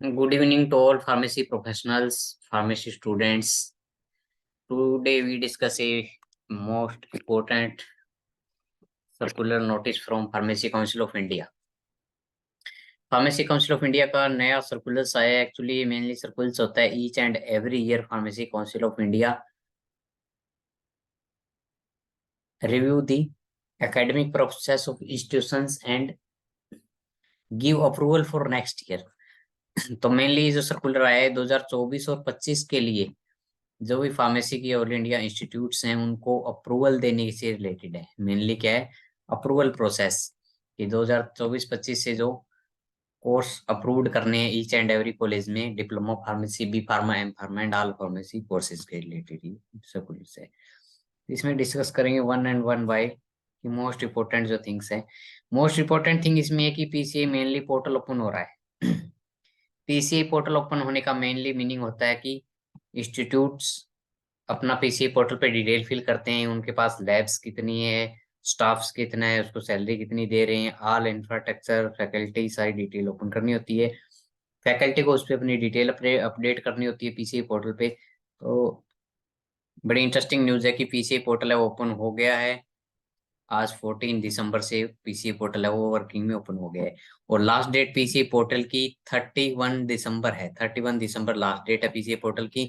Good evening to all pharmacy professionals, pharmacy students. Today we discuss a most important circular notice from Pharmacy Council of India. Pharmacy council of India का नया circulars आया है। Actually mainly circulars होता है each and every year pharmacy council of India review the academic process of institutions and give approval for next year. तो mainly जो circular आया है 2024 और 25 के लिए जो भी फार्मेसी की ऑल इंडिया इंस्टीट्यूट्स हैं उनको अप्रूवल देने से रिलेटेड है। मेनली क्या है, अप्रूवल प्रोसेस कि 2024-25 से जो कोर्स अप्रूव्ड करने हैं ईच एंड एवरी कॉलेज में diploma pharmacy, B pharma, M pharma and all pharmacy courses के रिलेटेड ही सर्कुलर से इसमें डिस्कस करेंगे वन एंड वन बाय कि मोस्ट इंपोर्टेंट जो थिंग्स है। मोस्ट इंपोर्टेंट थिंग इसमें है कि पीसीआई मेनली पोर्टल ओपन हो रहा है। पीसीआई पोर्टल ओपन होने का मेनली मीनिंग होता है कि इंस्टीट्यूट्स अपना पीसीआई पोर्टल पे डिटेल फिल करते हैं, उनके पास लैब्स कितनी है, स्टाफ्स कितना है, उसको सैलरी कितनी दे रहे हैं, ऑल इंफ्रास्ट्रक्चर, फैकल्टी, सारी डिटेल ओपन करनी होती है। फैकल्टी को उस पर अपनी डिटेल अपडेट करनी होती है पीसीआई पोर्टल पे। तो बड़ी इंटरेस्टिंग न्यूज है कि पीसीआई पोर्टल है ओपन हो गया है। आज 14 दिसंबर से पीसीआई पोर्टल है वो वर्किंग में ओपन हो गया है और लास्ट डेट पीसीआई पोर्टल की 31 दिसंबर है। 31 दिसंबर लास्ट डेट है पीसीआई पोर्टल की।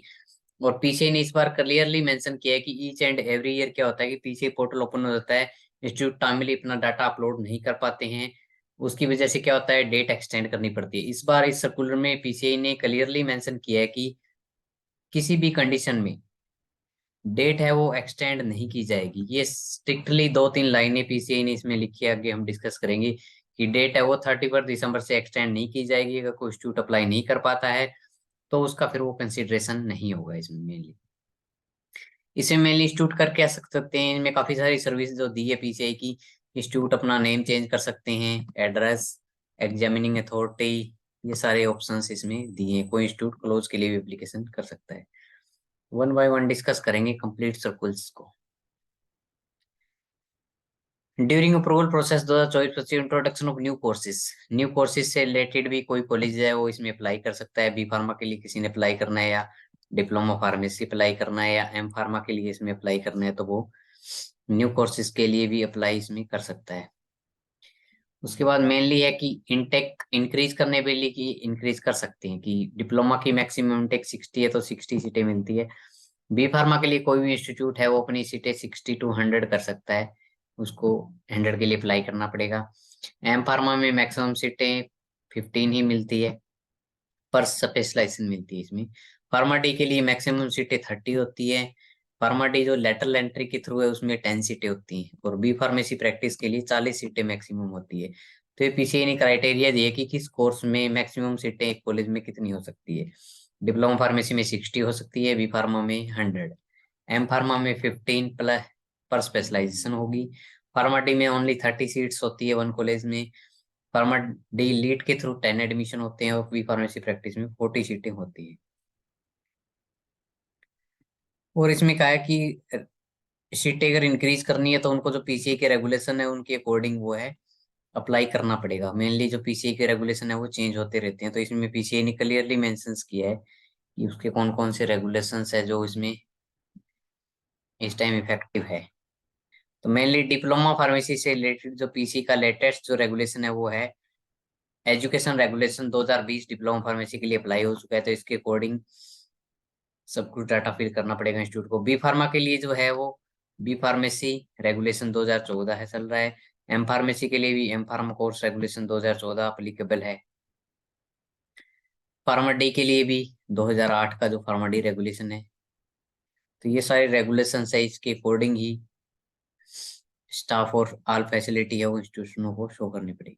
और पीसीआई ने इस बार क्लियरली मेंशन किया है कि ईच एंड एवरी ईयर क्या होता है कि पीसीआई पोर्टल ओपन हो जाता है, इंस्टीट्यूट टाइमली अपना डाटा अपलोड नहीं कर पाते हैं, उसकी वजह से क्या होता है डेट एक्सटेंड करनी पड़ती है। इस बार इस सर्कुलर में पीसीआई ने क्लियरली मेंशन किया है कि किसी भी कंडीशन में डेट है वो एक्सटेंड नहीं की जाएगी। ये स्ट्रिक्टली 2-3 लाइनें पीसीआई ने इसमें लिखी है, आगे हम डिस्कस करेंगे कि डेट है वो 31 दिसंबर से एक्सटेंड नहीं की जाएगी। अगर कोई इंस्टीट्यूट अप्लाई नहीं कर पाता है तो उसका फिर वो कंसिडरेशन नहीं होगा इसमें मेनली। इसे मेनली इंस्टीट्यूट कर क्या सकते हैं, इनमें काफी सारी सर्विस जो दी है पीसीआई की। इंस्टीट्यूट अपना नेम चेंज कर सकते हैं, एड्रेस, एग्जामिनिंग अथॉरिटी, ये सारे ऑप्शंस इसमें दिए हैं। कोई इंस्टीट्यूट क्लोज के लिए भी एप्लीकेशन कर सकता है। वन बाय वन डिस्कस करेंगे कंप्लीट सर्कुल्स को। During approval process 2024-25 introduction of new courses से रिलेटेड भी कोई कॉलेज है वो इसमें अप्लाई कर सकता है। बी फार्मा के लिए किसी ने अप्लाई करना है या डिप्लोमा फार्मेसी अप्लाई करना है या एम फार्मा के लिए इसमें अप्लाई करना है तो वो न्यू कोर्सेज के लिए भी अप्लाई इसमें कर सकता है। उसके बाद मेनली है कि इनटेक इंक्रीज करने के लिए कि इंक्रीज कर सकते हैं कि डिप्लोमा की मैक्सिमम इनटेक 60 है तो 60 सीटें मिलती है। बी फार्मा के लिए कोई भी इंस्टीट्यूट है वो अपनी सीटें 60 to 100 कर सकता है, उसको 100 के लिए अप्लाई करना पड़ेगा। एम फार्मा में मैक्सिमम सीटें 15 ही मिलती है, पर स्पेशलाइजेशन मिलती है इसमें। फार्मा डी के लिए मैक्सिमम सीटें 30 होती है। फार्मा डी जो लेटरल एंट्री के थ्रू है उसमें 10 सीटें होती हैं और बी फार्मेसी प्रैक्टिस के लिए 40 सीटें मैक्सिमम होती है। तो ये पीसीआई ने क्राइटेरिया दिए कि किस कोर्स में मैक्सिमम सीटें एक कॉलेज में कितनी हो सकती है। डिप्लोमा फार्मेसी में 60 हो सकती है, बी फार्मा में 100, एम फार्मा में 15 प्लस पर स्पेशलाइजेशन होगी। फार्मा डी में ओनली 30 सीट्स होती है वन कॉलेज में। फार्मा डी लीड के थ्रू 10 एडमिशन होते हैं और बी फार्मेसी प्रैक्टिस में 40 सीटें होती है। और इसमें कहा है कि सीटें अगर इंक्रीज करनी है तो उनको जो पीसीए के रेगुलेशन है उनके अकॉर्डिंग वो है अप्लाई करना पड़ेगा। मेनली जो पीसीए के रेगुलेशन है वो चेंज होते रहते हैं, तो इसमें पीसीए ने क्लियरली मेंशन किया है कि उसके कौन कौन से रेगुलेशंस है जो इसमें इस टाइम इफेक्टिव है। तो मेनली डिप्लोमा फार्मेसी से रिलेटेड जो पीसी का लेटेस्ट जो रेगुलेशन है वो है एजुकेशन रेगुलेशन 2020 डिप्लोमा फार्मेसी के लिए अप्लाई हो चुका है। तो इसके अकॉर्डिंग सब कुछ डाटा फिल करना पड़ेगा इंस्टीट्यूट को। बी फार्मा के लिए जो है वो बी फार्मेसी रेगुलेशन 2014 है चल रहा है। एम फार्मेसी के लिए भी M pharma course regulation 2014 applicable है। फार्मा डी के लिए भी 2008 का जो फार्मा डी रेगुलेशन है। तो ये सारे रेगुलेशन है, इसके अकॉर्डिंग ही स्टाफ और ऑल फैसिलिटी है वो इंस्टीट्यूशनों को शो करनी पड़ेगी।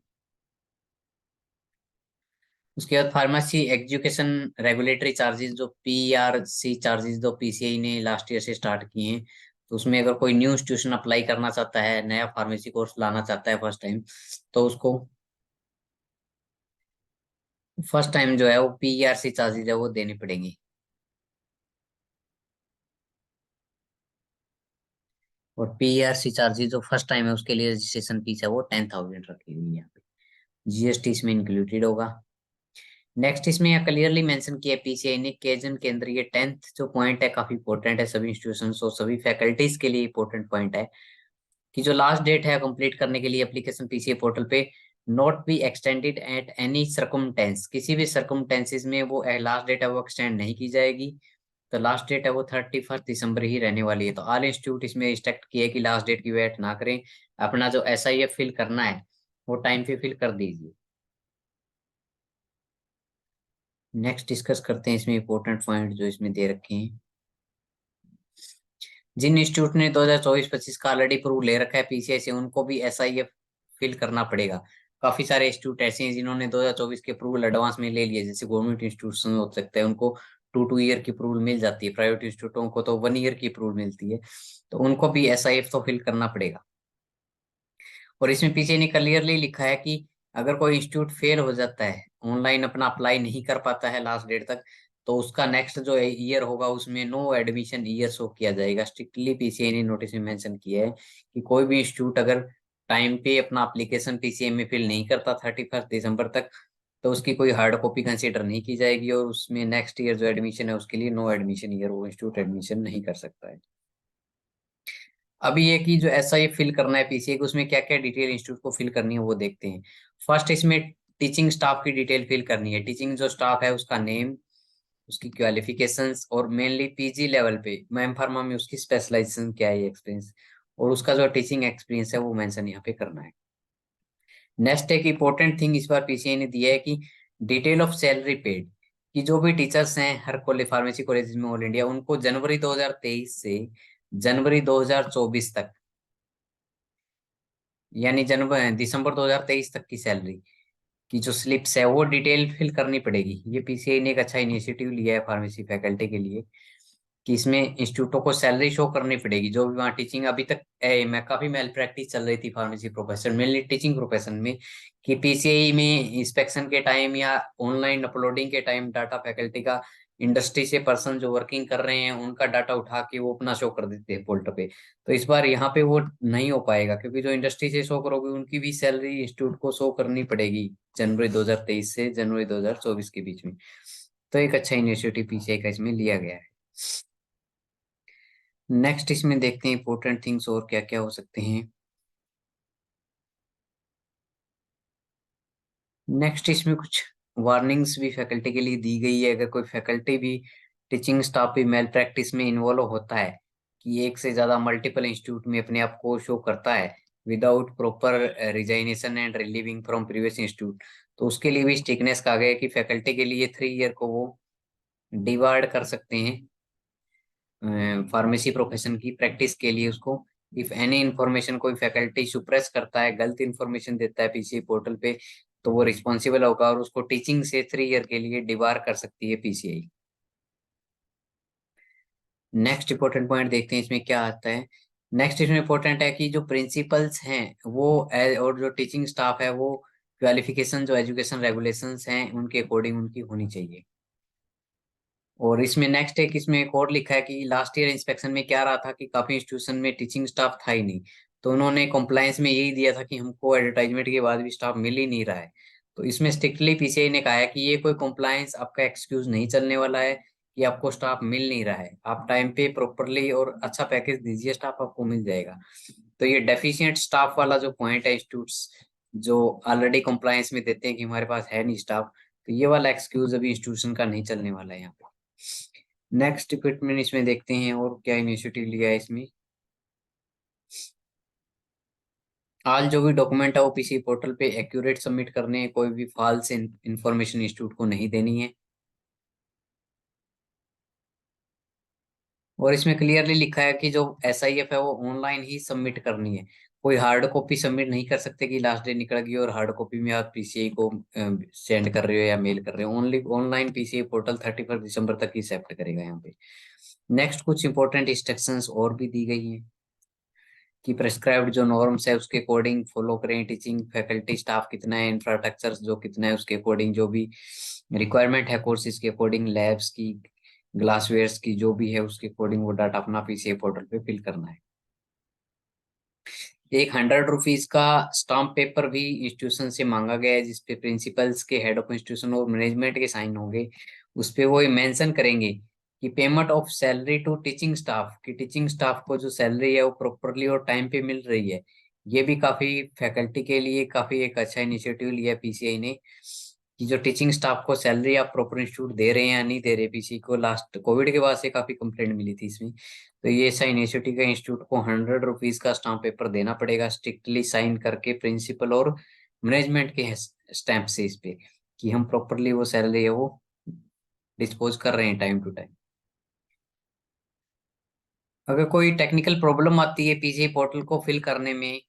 उसके बाद फार्मेसी एजुकेशन रेगुलेटरी चार्जेस जो पीआरसी चार्जेस जो पीसीआई ने लास्ट ईयर से स्टार्ट किए हैं, तो उसमें अगर कोई न्यू इंस्टीट्यूशन अप्लाई करना चाहता है, नया फार्मेसी कोर्स लाना चाहता है फर्स्ट टाइम जो है वो पीआरसी चार्जेस है वो देने पड़ेंगे। और पीआरसी चार्जेस जो फर्स्ट टाइम है उसके लिए रजिस्ट्रेशन फीस है वो 10,000 रखी हुई है यहाँ पे। जीएसटी इसमें इंक्लूडेड होगा। नेक्स्ट इसमें यहाँ क्लियरली मेंशन किया पीसीआई ने केजन केंद्रीय 10th जो पॉइंट है काफी इंपॉर्टेंट है सभी इंस्टीट्यूशंस और सभी फैकल्टीज के लिए इंपॉर्टेंट पॉइंट है कि जो लास्ट डेट है कंप्लीट करने के लिए एप्लीकेशन पीसीए पोर्टल पे not be extended at any circumstance, किसी भी सरकमटेंसेस में वो लास्ट डेट है वो एक्सटेंड नहीं की जाएगी। तो लास्ट डेट है वो 31 दिसंबर ही रहने वाली है। तो ऑल इंस्टीट्यूट इसमें रिस्ट्रिक्ट किया है कि लास्ट डेट की वेट ना करें, अपना जो एसआईएफ फिल करना है वो टाइम पे फिल कर दीजिए। नेक्स्ट डिस्कस करते हैं इसमें इंपॉर्टेंट पॉइंट जो इसमें दे रखे हैं। जिन इंस्टीट्यूट ने 2024-25 का ऑलरेडी प्रूव ले रखा है पीसीआई से उनको भी एसआईएफ फिल करना पड़ेगा। काफी सारे इंस्टीट्यूट ऐसे हैं जिन्होंने 2024 के अप्रूवल एडवांस में ले लिए, जैसे गवर्नमेंट इंस्टीट्यूशन हो सकते हैं उनको 2 ईयर की अप्रूवल मिल जाती है, प्राइवेट इंस्टीट्यूटों को तो 1 ईयर की अप्रूवल मिलती है। तो उनको भी एसआईएफ तो फिल करना पड़ेगा। और इसमें पीछे ने क्लियरली लिखा है कि अगर कोई इंस्टीट्यूट फेल हो जाता है, ऑनलाइन अपना अप्लाई नहीं कर पाता है लास्ट डेट तक, तो उसका नेक्स्ट जो ईयर होगा उसमें नो एडमिशन ईयर शो किया जाएगा। स्ट्रिक्टली पीसीए ने नोटिस में मेंशन किया है कि कोई भी इंस्टीट्यूट अगर टाइम पे अपना एप्लीकेशन पीसीए में फिल नहीं करता 31 दिसंबर तक, तो उसकी कोई हार्ड कॉपी कंसीडर नहीं की जाएगी और उसमें नेक्स्ट ईयर जो एडमिशन है उसके लिए नो एडमिशन ईयर, वो इंस्टीट्यूट एडमिशन नहीं कर सकता है। अभी ये कि जो एसआई फिल करना है पीसीए को, उसमें क्या क्या डिटेल इंस्टीट्यूट को फिल करनी है वो देखते हैं। फर्स्ट इसमें टीचिंग स्टाफ की डिटेल फिल करनी है। टीचिंग जो स्टाफ है उसका नेम, उसकी क्वालिफिकेशंस और मेनली पीजी लेवल पे मैम फार्मा में उसकी स्पेशलाइजेशन क्या है, एक्सपीरियंस, और उसका जो टीचिंग एक्सपीरियंस है वो मेंशन यहाँ पे करना है। नेक्स्ट एक इंपॉर्टेंट थिंग इस बार पीसीए ने दिया है कि डिटेल ऑफ सैलरी पेड, कि जो भी टीचर्स हैं हर कॉलेज फार्मेसी कॉलेज में ऑल इंडिया, उनको जनवरी 2023 से जनवरी 2024 तक, यानी जनवरी दिसंबर 2023 तक की सैलरी की जो स्लिप्स है वो डिटेल फिल करनी पड़ेगी। ये पीसीआई ने एक अच्छा इनिशिएटिव लिया है फार्मेसी फैकल्टी के लिए कि इसमें इंस्टीट्यूटों को सैलरी शो करनी पड़ेगी। जो भी वहाँ टीचिंग अभी तक मैं काफी मेल प्रैक्टिस चल रही थी pharmacy profession mainly teaching profession में, कि पीसीआई में इंस्पेक्शन के टाइम या ऑनलाइन अपलोडिंग के टाइम डाटा फैकल्टी का इंडस्ट्री से पर्सन जो वर्किंग कर रहे हैं उनका डाटा उठा के वो अपना शो कर देते हैं पोर्टल पे। तो इस बार यहाँ पे वो नहीं हो पाएगा क्योंकि जो इंडस्ट्री से शो करोगे उनकी भी सैलरी इंस्टीट्यूट को शो करनी पड़ेगी जनवरी 2023 से जनवरी 2024 के बीच में। तो एक अच्छा इनिशिएटिव पीसीआई का इसमें लिया गया है। नेक्स्ट इसमें देखते हैं इंपॉर्टेंट थिंग्स और क्या क्या हो सकते हैं। नेक्स्ट इसमें कुछ वार्निंग्स भी फैकल्टी के लिए दी गई है। अगर कोई फैकल्टी भी टीचिंग स्टाफ भी मेल प्रैक्टिस में इन्वॉल्व होता है, कि एक से ज्यादा मल्टीपल इंस्टीट्यूट में अपने आप को शो करता है without proper resignation and relieving from previous institute, तो उसके लिए भी स्ट्रिक्टनेस कहा गया है कि फैकल्टी के लिए 3 ईयर को वो डिवाइड कर सकते हैं फार्मेसी प्रोफेशन की प्रैक्टिस के लिए उसको। इफ एनी इंफॉर्मेशन कोई फैकल्टी सुप्रेस करता है, गलत इंफॉर्मेशन देता है पीसीए पोर्टल पे, तो वो रिस्पॉन्सिबल होगा और उसको टीचिंग से 3 ईयर के लिए डिबार कर सकती है पीसीआई। नेक्स्ट इंपॉर्टेंट पॉइंट देखते हैं इसमें क्या आता है। नेक्स्ट इसमें इंपॉर्टेंट है कि जो प्रिंसिपल्स हैं वो और जो टीचिंग स्टाफ है वो क्वालिफिकेशन जो एजुकेशन रेगुलेशंस हैं उनके अकॉर्डिंग उनकी होनी चाहिए। और इसमें नेक्स्ट एक इसमें एक और लिखा है कि लास्ट ईयर इंस्पेक्शन में क्या रहा था कि काफी इंस्टीट्यूशन में टीचिंग स्टाफ था ही नहीं, तो उन्होंने कॉम्प्लायंस में यही दिया था कि हमको एडवर्टाइजमेंट के बाद भी स्टाफ मिल ही नहीं रहा है। तो इसमें स्ट्रिक्टली पीसीआई ने कहा है कि ये कोई कॉम्प्लायंस आपका एक्सक्यूज नहीं चलने वाला है कि आपको स्टाफ मिल नहीं रहा है। आप टाइम पे प्रॉपरली और अच्छा पैकेज दीजिए, स्टाफ आपको मिल जाएगा। तो ये डेफिशिएंट स्टाफ वाला जो पॉइंट है इंस्टीट्यूट्स जो ऑलरेडी कॉम्प्लायंस में देते हैं कि हमारे पास है नहीं स्टाफ, तो ये वाला एक्सक्यूज अभी इंस्टीट्यूशन का नहीं चलने वाला है यहाँ पे। नेक्स्ट इक्विपमेंट इसमें देखते हैं और क्या इनिशिएटिव लिया है इसमें। आज जो भी डॉक्यूमेंट है वो पीसी पोर्टल पे एक्यूरेट सबमिट करने हैं, कोई भी फॉल्स इंफॉर्मेशन इंस्टीट्यूट को नहीं देनी है। और इसमें क्लियरली लिखा है कि जो एसआईएफ है वो ऑनलाइन ही सबमिट करनी है। कोई हार्ड कॉपी सबमिट नहीं कर सकते कि लास्ट डे निकल गई और हार्ड कॉपी में आप पीसीआई को सेंड कर रहे हो या मेल कर रहे हो। ओनली ऑनलाइन पीसीआई पोर्टल 31 दिसंबर तक ही एक्सेप्ट करेगा यहाँ पे। नेक्स्ट कुछ इंपॉर्टेंट इंस्ट्रक्शंस और भी दी गई हैं कि प्रेस्क्राइब्ड जो नॉर्म्स है उसके अकॉर्डिंग फॉलो करें। टीचिंग फैकल्टी स्टाफ कितना है, इंफ्रास्ट्रक्चर जो कितना है उसके अकॉर्डिंग जो भी रिक्वायरमेंट है कोर्सेज के अकॉर्डिंग, लैब्स की ग्लासवेयर्स की जो भी है उसके अकॉर्डिंग वो डाटा अपना पीसीए पोर्टल पे फिल करना है। एक 100 रुपीज का स्टाम्प पेपर भी इंस्टीट्यूशन से मांगा गया है, जिसपे प्रिंसिपल्स के, हेड ऑफ इंस्टीट्यूशन और मैनेजमेंट के साइन होंगे। उस पे वो मेंशन करेंगे कि payment of salary to teaching staff, कि टीचिंग स्टाफ को जो सैलरी है वो प्रॉपरली और टाइम पे मिल रही है। ये भी काफी फैकल्टी के लिए काफी एक अच्छा इनिशिएटिव लिया पीसीआई ने, कि जो टीचिंग स्टाफ को सैलरी आप प्रॉपर इंस्टीट्यूट दे रहे हैं या नहीं दे रहे। पीसी को लास्ट कोविड के बाद से काफी कंप्लेंट मिली थी इसमें। तो ये ऐसा इनिशिएटिव का इंस्टीट्यूट को 100 रुपीज का स्टाम्प पेपर देना पड़ेगा, स्ट्रिक्टली साइन करके प्रिंसिपल और मैनेजमेंट के स्टैंप से इस पे, कि हम प्रॉपरली वो सैलरी है वो डिस्पोज कर रहे हैं टाइम टू टाइम। अगर कोई टेक्निकल प्रॉब्लम आती है पीसीआई पोर्टल को फिल करने में,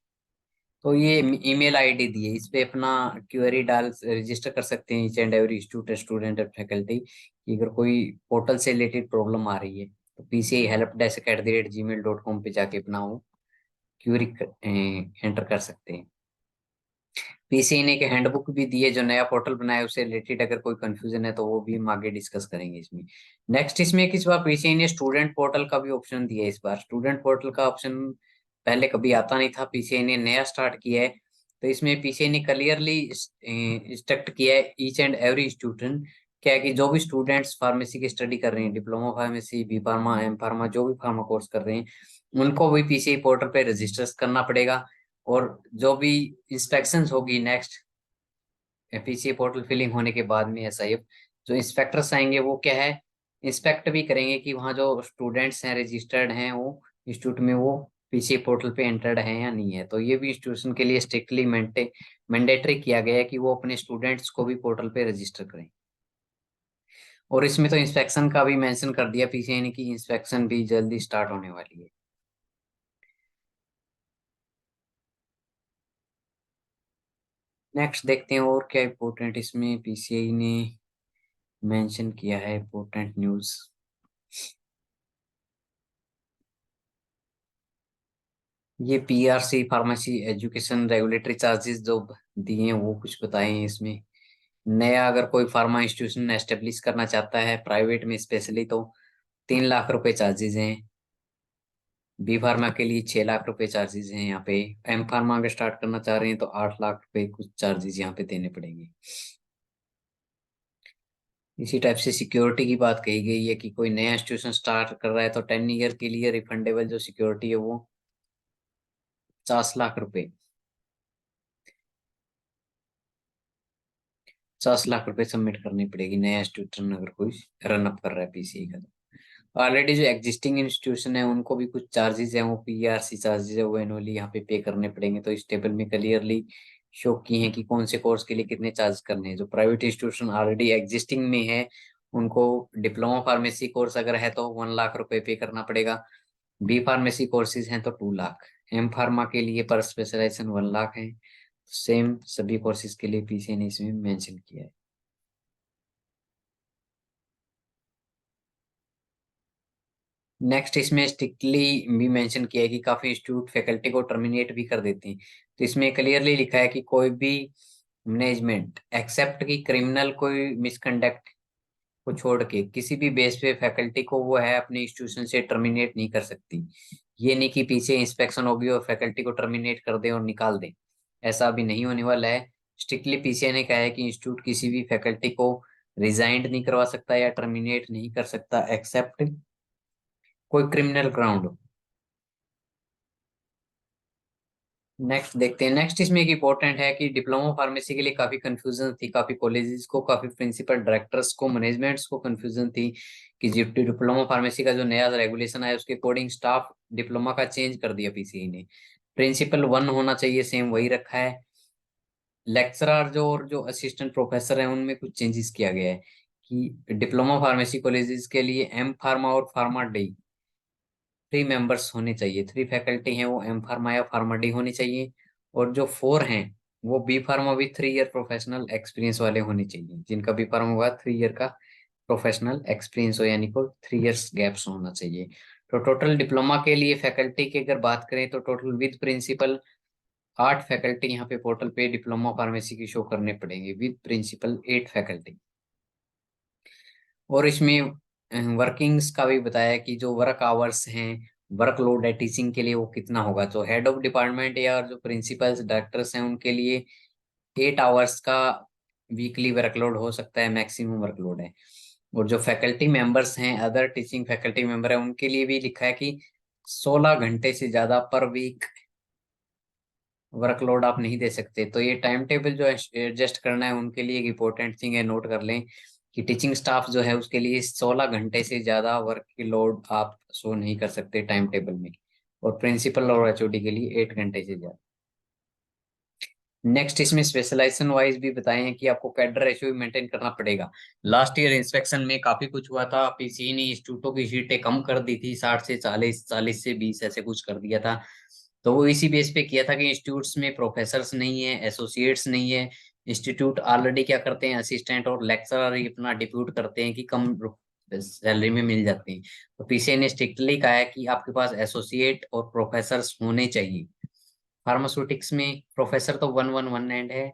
तो ये ईमेल आईडी दी है, इस पे अपना क्वेरी डाल रजिस्टर कर सकते हैं ईच एंड एवरी स्टूडेंट और फैकल्टी, कि अगर कोई पोर्टल से रिलेटेड प्रॉब्लम आ रही है तो पीसीआई हेल्प डेस्क @gmail.com पे जाके अपना वो क्वेरी एंटर कर सकते हैं। पीसीआई ने एक हैंडबुक भी दी है, जो नया पोर्टल बनाया है उससे रिलेटेड अगर कोई कंफ्यूजन है तो वो भी हम आगे डिस्कस करेंगे इसमें। नेक्स्ट इसमें इस बार पीसीआई ने स्टूडेंट पोर्टल का भी ऑप्शन दिया है। इस बार स्टूडेंट पोर्टल का ऑप्शन पहले कभी आता नहीं था, पीसीआई ने नया स्टार्ट किया है। तो इसमें पीसीआई ने क्लियरली इंस्ट्रक्ट किया है ईच एंड एवरी स्टूडेंट, क्या है कि जो भी स्टूडेंट्स फार्मेसी की स्टडी कर रहे हैं, diploma pharmacy, B pharma, M pharma, जो भी फार्मा कोर्स कर रहे हैं, उनको भी पीसीआई पोर्टल पे रजिस्टर करना पड़ेगा। और जो भी इंस्पेक्शंस होगी नेक्स्ट पीसीए पोर्टल फिलिंग होने के बाद में एसआईएफ जो इंस्पेक्टर्स आएंगे वो क्या है, इंस्पेक्ट भी करेंगे कि वहाँ जो स्टूडेंट्स हैं रजिस्टर्ड हैं वो इंस्टीट्यूट में, वो पीसीए पोर्टल पे एंटर्ड हैं या नहीं है। तो ये भी इंस्टीट्यूशन के लिए स्ट्रिक्टली मैंडेटरी किया गया है कि वो अपने स्टूडेंट्स को भी पोर्टल पे रजिस्टर करें। और इसमें तो इंस्पेक्शन का भी मेंशन कर दिया पीसीए ने कि इंस्पेक्शन भी जल्दी स्टार्ट होने वाली है। नेक्स्ट देखते हैं और क्या इम्पोर्टेंट इसमें पीसीआई ने मेंशन किया है इम्पोर्टेंट न्यूज़। ये PRC pharmacy education regulatory charges जो दिए हैं वो कुछ बताए हैं इसमें। नया अगर कोई फार्मा इंस्टीट्यूशन एस्टेब्लिश करना चाहता है प्राइवेट में स्पेशली, तो 3 लाख रुपए चार्जेस हैं। बी फार्मा के लिए 6 लाख रुपए चार्जेस हैं यहाँ पे। एम फार्मा अगर स्टार्ट करना चाह रहे हैं तो 8 लाख रुपए कुछ चार्जेस यहाँ पे देने पड़ेंगे। इसी टाइप से सिक्योरिटी की बात कही गई है कि कोई नया इंस्टीट्यूशन स्टार्ट कर रहा है तो 10 ईयर के लिए रिफंडेबल जो सिक्योरिटी है वो 50 लाख रुपए, 50 लाख रुपए सबमिट करनी पड़ेगी नया इंस्टीट्यूशन अगर कोई रन अप कर रहा है पीसीआई का। तो ऑलरेडी जो एग्जिस्टिंग इंस्टीट्यूशन है उनको भी कुछ चार्जेस हैं, वो पीआरसी चार्जेस है वो एनुअली यहाँ पे करने पड़ेंगे। तो इस टेबल में क्लियरली शो की है कि कौन से कोर्स के लिए कितने चार्ज करने हैं। जो प्राइवेट इंस्टीट्यूशन ऑलरेडी एग्जिस्टिंग में है उनको डिप्लोमा फार्मेसी कोर्स अगर है तो 1 लाख रुपए पे करना पड़ेगा। बी फार्मेसी कोर्सेज हैं तो 2 लाख। एम फार्मा के लिए पर स्पेशलाइजेशन 1 लाख है। सेम सभी कोर्सेज के लिए पीसी ने इसमें मेंशन किया है। नेक्स्ट इसमें स्ट्रिक्टली भी मेंशन किया है कि काफी इंस्टीट्यूट फैकल्टी को टर्मिनेट भी कर देते हैं। तो इसमें क्लियरली लिखा है कि कोई भी मैनेजमेंट एक्सेप्ट की क्रिमिनल कोई मिसकंडक्ट को छोड़ के किसी भी बेस पे फैकल्टी को वो है अपने इंस्टीट्यूशन से टर्मिनेट नहीं कर सकती। ये नहीं कि पीछे इंस्पेक्शन होगी और फैकल्टी को टर्मिनेट कर दे और निकाल दे, ऐसा अभी नहीं होने वाला है। स्ट्रिक्टली पीसीए ने कहा है कि इंस्टीट्यूट किसी भी फैकल्टी को रिजाइंड नहीं करवा सकता या टर्मिनेट नहीं कर सकता एक्सेप्ट कोई क्रिमिनल ग्राउंड हो। नेक्स्ट देखते हैं। नेक्स्ट इसमें एक इम्पोर्टेंट है कि डिप्लोमा फार्मेसी के लिए काफी कंफ्यूजन थी, काफी कॉलेजेस को, काफी प्रिंसिपल डायरेक्टर्स को, मैनेजमेंट्स को कंफ्यूजन थी कि जो डिप्लोमा फार्मेसी का जो नया रेगुलेशन आया उसके अकॉर्डिंग स्टाफ डिप्लोमा का चेंज कर दिया पीसीई ने। प्रिंसिपल 1 होना चाहिए, सेम वही रखा है। लेक्चरर जो और जो असिस्टेंट प्रोफेसर हैं उनमें कुछ चेंजेस किया गया है कि डिप्लोमा फार्मेसी कॉलेजेस के लिए एम फार्मा और फार्मा डी 3 मेंबर्स होने चाहिए। 3 फैकल्टी हैं वो एम फार्मा या फार्मा डी होनी चाहिए। और जो 4 हैं वो B pharma with 3 year professional experience वाले होने चाहिए, जिनका बी फार्मा हुआ 3 ईयर का प्रोफेशनल एक्सपीरियंस हो, यानी को 3 ईयर्स गैप्स होना चाहिए। तो टोटल डिप्लोमा के लिए फैकल्टी की अगर बात करें तो टोटल विद प्रिंसिपल 8 फैकल्टी यहाँ पे पोर्टल पे डिप्लोमा फार्मेसी की शो करने पड़ेंगे, विद प्रिंसिपल 8 फैकल्टी। और इसमें वर्किंग्स का भी बताया कि जो वर्क आवर्स हैं वर्कलोड है टीचिंग के लिए वो कितना होगा। तो हेड ऑफ डिपार्टमेंट या जो प्रिंसिपल्स डायरेक्टर्स हैं उनके लिए 8 आवर्स का वीकली वर्कलोड हो सकता है, मैक्सिमम वर्कलोड है। और जो फैकल्टी मेंबर्स हैं, अदर टीचिंग फैकल्टी मेंबर है, उनके लिए भी लिखा है कि 16 घंटे से ज्यादा पर वीक वर्कलोड आप नहीं दे सकते। तो ये टाइम टेबल जो एडजस्ट करना है उनके लिए एक इम्पोर्टेंट थिंग है, नोट कर लें कि टीचिंग स्टाफ जो है उसके लिए 16 घंटे से ज्यादा वर्क की लोड आप शो नहीं कर सकते टाइम टेबल में, और प्रिंसिपल और एचओडी के लिए 8 घंटे से ज्यादा। नेक्स्ट इसमें स्पेशलाइजेशन वाइज भी बताए हैं कि आपको कैडर रेशियो भी मेंटेन करना पड़ेगा। लास्ट ईयर इंस्पेक्शन में काफी कुछ हुआ था, पीसी ने इंस्टीट्यूटों की सीटें कम कर दी थी, 60 से 40, 40 से 20 ऐसे कुछ कर दिया था। तो वो इसी बेस पे किया था कि इंस्टीट्यूट्स में प्रोफेसर्स नहीं है, एसोसिएट्स नहीं है। इंस्टीट्यूट ऑलरेडी क्या करते हैं, असिस्टेंट और लेक्चरर ही अपना डिप्यूट करते हैं कि कम सैलरी में मिल जाते हैं। तो पीसीए ने स्ट्रिक्टली कहा है कि आपके पास एसोसिएट और प्रोफेसर्स होने चाहिए। फार्मास्यूटिक्स में प्रोफेसर तो वन वन वन एंड है,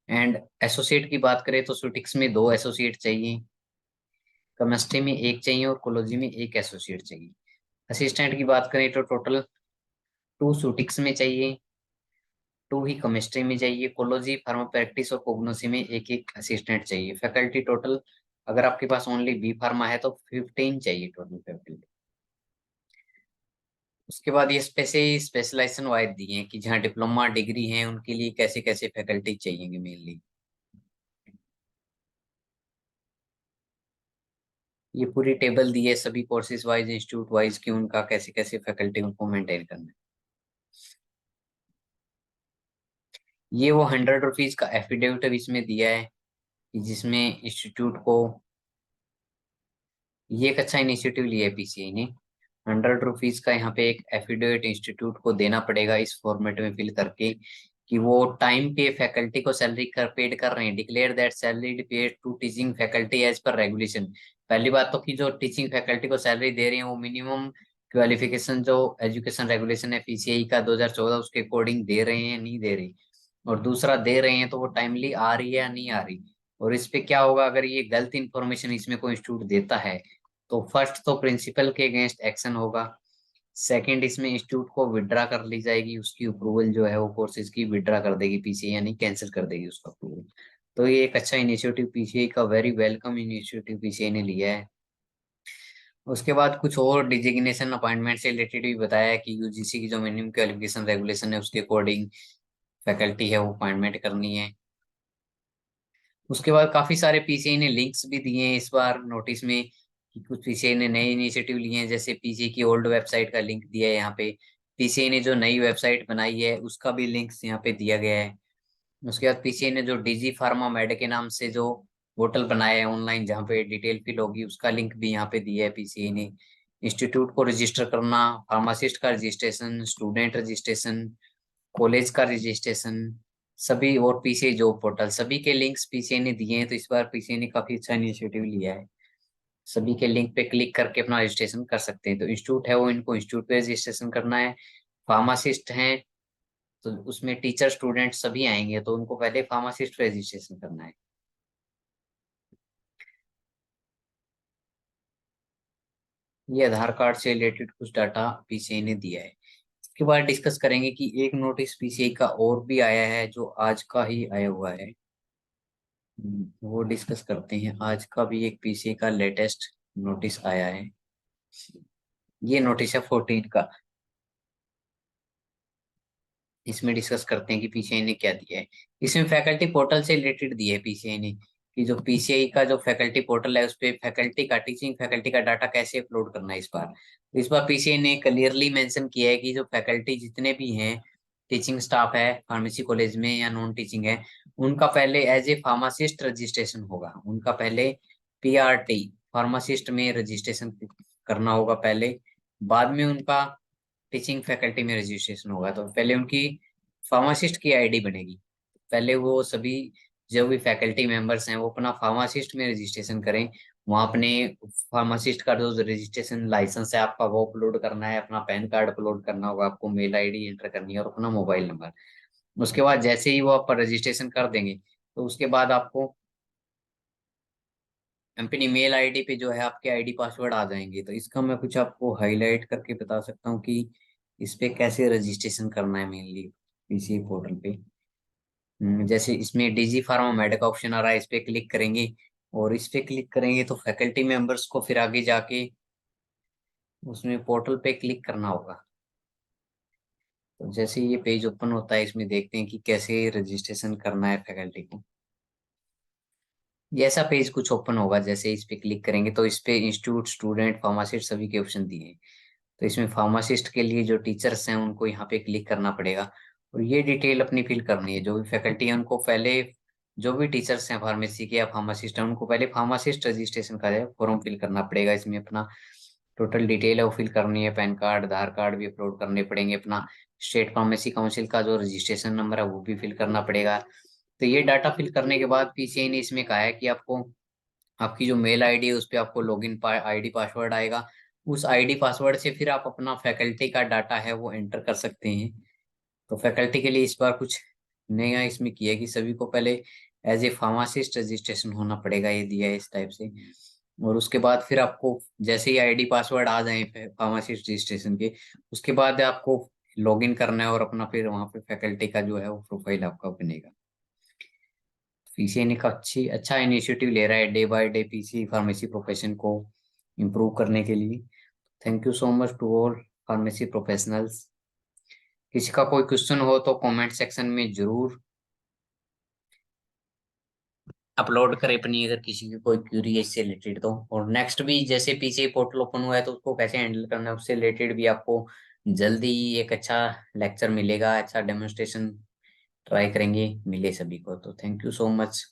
एंड एसोसिएट की बात करें तो सूटिक्स में 2 एसोसिएट चाहिए, केमिस्ट्री में एक चाहिए और कोलोजी में एक एसोसिएट चाहिए। असिस्टेंट की बात करें तो टोटल 2 सूटिक्स में चाहिए, 2 ही केमिस्ट्री में चाहिए, कोलोजी, फार्मा प्रैक्टिस और कोग्नोसी में एक एक असिस्टेंट चाहिए। फैकल्टी टोटल अगर आपके पास ओनली बी फार्मा है तो 15 चाहिए टोटल फैकल्टी। उसके बाद ये स्पेशलाइजेशन वाइज दिए हैं कि जहाँ डिप्लोमा डिग्री है उनके लिए कैसे कैसे फैकल्टी चाहिए मेनली। ये पूरी टेबल दी है सभी कोर्सेज वाइज, इंस्टीट्यूट वाइज की उनका कैसे कैसे फैकल्टी उनको मेंटेन करना है। ये वो 100 रुपीज का एफिडेविट इसमें दिया है कि जिसमें इंस्टीट्यूट को, ये एक अच्छा इनिशिएटिव लिया है पीसीआई ने। 100 रुपीज का यहाँ पे एक एफिडेविट इंस्टीट्यूट को देना पड़ेगा इस फॉर्मेट में फिल करके कि वो टाइम पे फैकल्टी को सैलरी कर पेड कर रहे हैं। Declare that salary paid to teaching faculty as per regulation. पहली बात तो कि जो टीचिंग फैकल्टी को सैलरी दे रहे हैं वो मिनिमम क्वालिफिकेशन जो एजुकेशन रेगुलेशन है पीसीआई का 2014 उसके अकॉर्डिंग दे रहे हैं नहीं दे रहे। और दूसरा दे रहे हैं तो वो टाइमली आ रही है या नहीं आ रही। और इस पे क्या होगा अगर ये गलत इन्फॉर्मेशन इसमें कोई इंस्टीट्यूट देता है तो फर्स्ट तो प्रिंसिपल के अगेंस्ट एक्शन होगा, सेकंड इसमें इंस्टीट्यूट को विड्रा कर ली जाएगी, उसकी अप्रूवल जो है वो कोर्सेज की विड्रा कर देगी पीसीआई, यानी कैंसिल कर देगी उसका अप्रूवल। तो ये एक अच्छा इनिशिएटिव पीसीआई का, वेरी वेलकम इनिशिएटिव पीसीआई ने लिया है। उसके बाद कुछ और डिजिग्नेशन अपॉइंटमेंट से रिलेटेड भी बताया है कि यूजीसी की जो मिनिमम क्वालिफिकेशन रेगुलेशन है उसके अकॉर्डिंग फैकल्टी है वो अपॉइंटमेंट करनी है। उसके बाद काफी सारे पीसीआई ने लिंक्स भी दिए हैं इस बार नोटिस में कि कुछ पीसीआई ने नए इनिशिएटिव लिए हैं, जैसे पीसीआई की ओल्ड वेबसाइट का लिंक दिया है यहाँ पे, पीसीआई ने जो नई वेबसाइट बनाई है उसका भी लिंक्स यहाँ पे दिया गया है। उसके बाद पीसीआई ने जो डिजी फार्मा मेड के नाम से जो पोर्टल बनाया है ऑनलाइन जहाँ पे डिटेल फिल होगी उसका लिंक भी यहाँ पे दिया है पीसीआई ने। इंस्टीट्यूट को रजिस्टर करना, फार्मासिस्ट का रजिस्ट्रेशन, स्टूडेंट रजिस्ट्रेशन, कॉलेज का रजिस्ट्रेशन, सभी, और पीसीआई जॉब पोर्टल, सभी के लिंक्स पीसीआई ने दिए हैं। तो इस बार पीसीआई ने काफी अच्छा इनिशिएटिव लिया है, सभी के लिंक पे क्लिक करके अपना रजिस्ट्रेशन कर सकते हैं। तो इंस्टीट्यूट है वो इनको इंस्टीट्यूट पे रजिस्ट्रेशन करना है, फार्मासिस्ट हैं तो उसमें टीचर स्टूडेंट सभी आएंगे तो उनको पहले फार्मासिस्ट पे रजिस्ट्रेशन करना है। ये आधार कार्ड से रिलेटेड कुछ डाटा पीसीआई ने दिया है। इसके बाद डिस्कस करेंगे कि एक नोटिस पीसीआई का और भी आया है जो आज का ही आया हुआ है। वो डिस्कस करते हैं। आज का भी एक पीसीआई का लेटेस्ट नोटिस आया है, ये नोटिस है 14 का। इसमें डिस्कस करते हैं कि पीसीआई ने क्या दिया है। इसमें फैकल्टी पोर्टल से रिलेटेड दिया है पीसीआई ने कि जो पीसीआई का जो फैकल्टी पोर्टल है उस पे फैकल्टी का, टीचिंग फैकल्टी का डाटा कैसे अपलोड करना है इस बार। तो इस बार पीसीआई ने क्लियरली मेंशन किया है कि जो फैकल्टी जितने भी हैं, टीचिंग स्टाफ है फार्मेसी कॉलेज में या नॉन टीचिंग है, उनका पहले एज ए फार्मासिस्ट रजिस्ट्रेशन होगा। उनका पहले पीआरटी फार्मासिस्ट में रजिस्ट्रेशन करना होगा पहले, बाद में उनका टीचिंग फैकल्टी में रजिस्ट्रेशन होगा। तो पहले उनकी फार्मासिस्ट की आईडी बनेगी, पहले वो सभी जो भी फैकल्टी मेंबर्स हैं वो अपना फार्मासिस्ट में रजिस्ट्रेशन करें। वहाँ अपने फार्मासिस्ट का जो रजिस्ट्रेशन लाइसेंस है आपका वो अपलोड करना है, अपना पैन कार्ड अपलोड करना होगा आपको, मेल आईडी एंटर करनी है और अपना मोबाइल नंबर। उसके बाद जैसे ही वो आप रजिस्ट्रेशन कर देंगे तो उसके बाद आपको अपनी मेल आईडी पे जो है आपके आईडी पासवर्ड आ जाएंगे। तो इसका मैं कुछ आपको हाईलाइट करके बता सकता हूँ कि इस पे कैसे रजिस्ट्रेशन करना है मेनली पीसीए पोर्टल पे। जैसे इसमें डिजी फार्मा मेड का ऑप्शन आ रहा है, इस पे क्लिक करेंगे और इस पे क्लिक करेंगे तो फैकल्टी मेंबर्स को फिर आगे जाके उसमें पोर्टल पे क्लिक करना होगा। तो जैसे ये पेज ओपन होता है, इसमें देखते हैं कि कैसे रजिस्ट्रेशन करना है फैकल्टी को। ये ऐसा पेज कुछ ओपन होगा, जैसे इस पे क्लिक करेंगे तो इस पे इंस्टीट्यूट, स्टूडेंट, फार्मासिस्ट सभी के ऑप्शन दिए हैं। तो इसमें फार्मासिस्ट के लिए जो टीचर्स हैं उनको यहाँ पे क्लिक करना पड़ेगा और ये डिटेल अपनी फिल करनी है। जो भी फैकल्टी है उनको पहले, जो भी टीचर्स हैं फार्मेसी के या फार्मासिस्ट हैं, उनको पहले फार्मासिस्ट रजिस्ट्रेशन का फॉर्म फिल करना पड़ेगा। इसमें अपना टोटल डिटेल है वो फिल करनी है, पैन कार्ड, आधार कार्ड भी अपलोड करने पड़ेंगे, अपना स्टेट फार्मेसी काउंसिल का जो रजिस्ट्रेशन नंबर है वो भी फिल करना पड़ेगा। तो ये डाटा फिल करने के बाद पीसीआई ने इसमें कहा है कि आपको आपकी जो मेल आईडी है उस पर आपको लॉगिन आईडी पासवर्ड आएगा। उस आईडी पासवर्ड से फिर आप अपना फैकल्टी का डाटा है वो एंटर कर सकते हैं। तो फैकल्टी के लिए इस बार कुछ नया इसमें किया है कि सभी को पहले एज ए फार्मासिस्ट रजिस्ट्रेशन होना पड़ेगा, ये दिया है इस टाइप से। और उसके बाद फिर आपको जैसे ही आईडी पासवर्ड आ जाए फार्मासिस्ट रजिस्ट्रेशन के, उसके बाद आपको लॉगिन करना है और अपना फिर वहाँ पे फैकल्टी का जो है वो प्रोफाइल आपका बनेगा। पीसीए ने का अच्छा इनिशिएटिव ले रहा है day by day PC pharmacy profession को इम्प्रूव करने के लिए। Thank you so much to all pharmacy professionals. किसी का कोई क्वेश्चन हो तो कमेंट सेक्शन में जरूर अपलोड करें अपनी, अगर किसी की कोई क्यूरी है इससे रिलेटेड तो। और नेक्स्ट भी जैसे पीसीए पोर्टल ओपन हुआ है तो उसको कैसे हैंडल करना है उससे रिलेटेड भी आपको जल्दी एक अच्छा लेक्चर मिलेगा, अच्छा डेमोन्स्ट्रेशन ट्राई करेंगे मिले सभी को। तो थैंक यू सो मच।